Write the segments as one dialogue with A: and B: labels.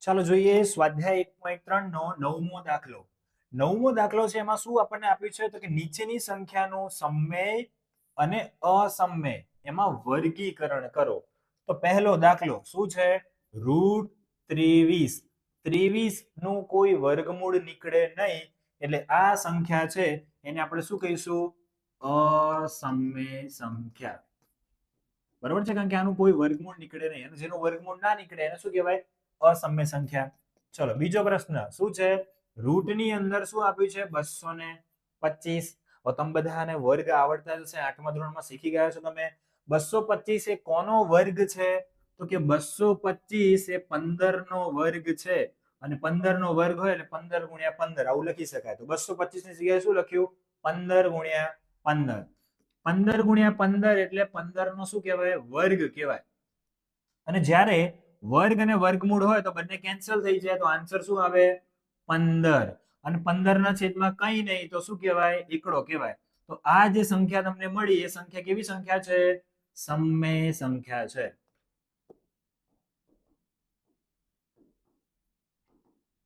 A: ચાલો જોઈએ સ્વાધ્યાય 1.3 નો નવમો દાખલો. નવમો દાખલો છે એમાં શું આપણને આપ્યું છે તો કે નીચેની સંખ્યાનું સમમેય અને અસમમેય એમાં વર્ગીકરણ કરો. તો પહેલો દાખલો શું છે? √23. 23 નું કોઈ વર્ગમૂળ નીકળે નહીં એટલે આ સંખ્યા છે એને આપણે શું કહીશું? અસમમેય સંખ્યા. બરોબર છે? કારણ કે આનું કોઈ વર્ગમૂળ નીકળે નહીં અને જેનું વર્ગમૂળ ના નીકળે એને શું કહેવાય? અસમમેય સંખ્યા. ચલો બીજો પ્રશ્ન શું છે? રૂટની અંદર શું આપ્યું છે? 225. હવે તમે બધાને વર્ગ આવડતા હશે, 8મા ધોરણમાં શીખી ગયા છો તમે. 225 એ કોનો વર્ગ છે? તો કે 225 એ 15 નો વર્ગ છે અને 15 નો વર્ગ હોય એટલે 15 ગુણ્યા 15 આવું લખી શકાય. તો 225 ની જગ્યાએ શું લખ્યું? 15 ગુણ્યા 15. 15 ગુણ્યા 15 એટલે 15 નો શું કહેવાય? વર્ગ કહેવાય. અને જ્યારે વર્ગ અને વર્ગમૂળ હોય તો બંને કેન્સલ થઈ જાય તો આન્સર શું આવે? 15. અને 15 ના છેદમાં કંઈ નહીં તો શું કહેવાય? એકડો કહેવાય. તો આ જે સંખ્યા તમને મળી એ સંખ્યા કેવી સંખ્યા છે? સમમેય સંખ્યા છે.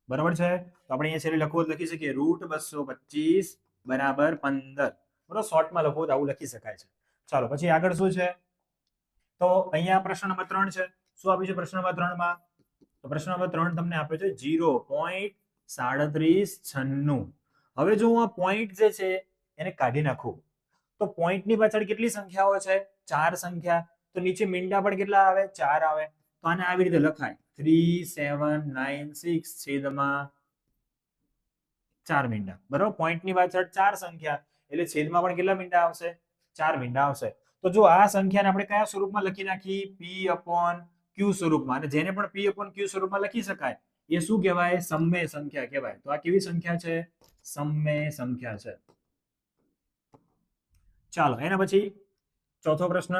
A: બરાબર છે? તો આપણે અહીંયા છેલ્લે લખવું લખી શકીએ √225 બરાબર 15. બરોબર, શોર્ટમાં લખવું તો આવું લખી શકાય છે. ચાલો પછી આગળ શું છે? તો અહીંયા પ્રશ્ન નંબર 3 છે. શું આપ્યું છે પ્રશ્ન નંબર 3 માં? તો પ્રશ્ન નંબર 3 તમને આપ્યો છે 0.3796. હવે જો હું આ પોઈન્ટ જે છે એને કાઢી નાખું તો પોઈન્ટની પાછળ કેટલી સંખ્યાઓ છે? 4 સંખ્યા. તો નીચે મીંડા પણ કેટલા આવે? 4 આવે. તો આને આવી રીતે લખાય 3796 છેદમાં 4 મીંડા. બરાબર, પોઈન્ટની પાછળ 4 સંખ્યા એટલે છેદમાં પણ કેટલા મીંડા આવશે? 4 મીંડા આવશે. તો જો આ સંખ્યાને આપણે કયા સ્વરૂપમાં લખી નાખી? P/Q સ્વરૂપમાં. અને જેને પણ P/Q સ્વરૂપમાં લખી શકાય એ શું કહેવાય? સમમેય સંખ્યા કહેવાય. તો આ કેવી સંખ્યા છે? સમમેય સંખ્યા છે. ચાલો એના પછી ચોથો પ્રશ્ન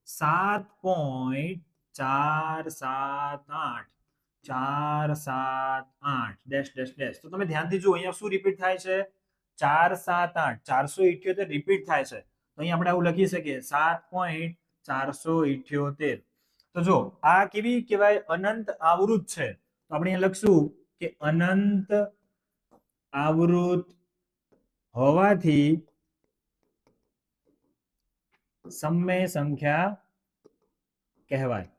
A: 7.478 478 ડેશ ડેશ ડેશ. તો તમે ધ્યાનથી જુઓ અહીંયા શું રિપીટ થાય છે? 478 478 રિપીટ થાય છે. તો અહીંયા આપણે આવું લખી શકીએ 7.478. તો જો આ કેવી કહેવાય? અનંત આવૃત છે. તો આપણે અહીંયા લખશું કે અનંત આવૃત હોવાથી સમમેય સંખ્યા કહેવાય.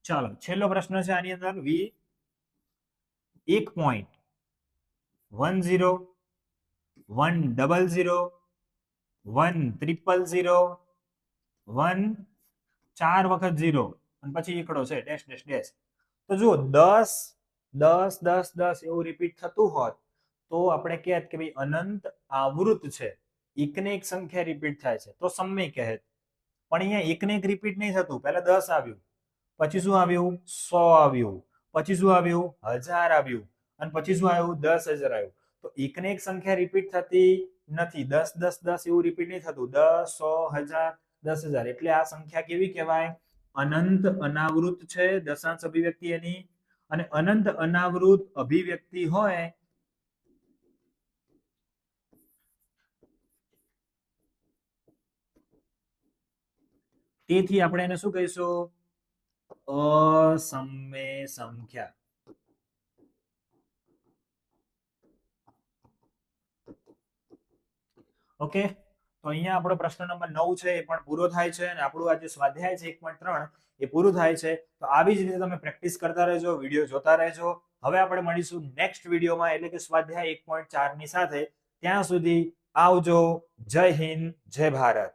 A: ચાલો છેલ્લો પ્રશ્ન છે આની અંદર 1.10 100 100 1 4 વખત 0 અને પછી એકડો છે ડેશ ડેશ ડેશ. તો જુઓ 10 10 10 10 એવું રિપીટ થતું હોત તો આપણે કહેત કે ભાઈ અનંત આવૃત છે, એકને એક સંખ્યા રિપીટ થાય છે તો સમમેય કહેત. પણ અહીંયા એકને એક રિપીટ નહીં થતું. પહેલા 10 આવ્યું, પછી શું આવ્યું? 100 આવ્યું, પછી શું આવ્યું? 1000 આવ્યું અને પછી શું આવ્યું? 10,000 આવ્યું. તો એકને એક સંખ્યા રિપીટ થતી નથી. 10 10 10 એવું રિપીટ નહીં થતું. 10 100 1000 10,000. એટલે આ સંખ્યા કેવી કહેવાય? અનંત અનાવૃત છે દશાંશ અભિવ્યક્તિ એની. અને અનંત અનાવૃત અભિવ્યક્તિ હોય તેથી આપણે એને શું કહીશું? અસમમેય સંખ્યા. ઓકે, તો અહીંયા આપણો પ્રશ્ન નંબર 9 છે એ પણ પૂરો થાય છે અને આપણું આ જે સ્વાધ્યાય છે 1.3 એ પૂરું થાય છે. તો આવી જ રીતે તમે પ્રેક્ટિસ કરતા રહેજો, વિડીયો જોતા રહેજો. હવે આપણે મળીશું નેક્સ્ટ વિડીયોમાં એટલે કે સ્વાધ્યાય 1.4 ની સાથે. ત્યાં સુધી આવજો. જય હિન્દ, જય ભારત.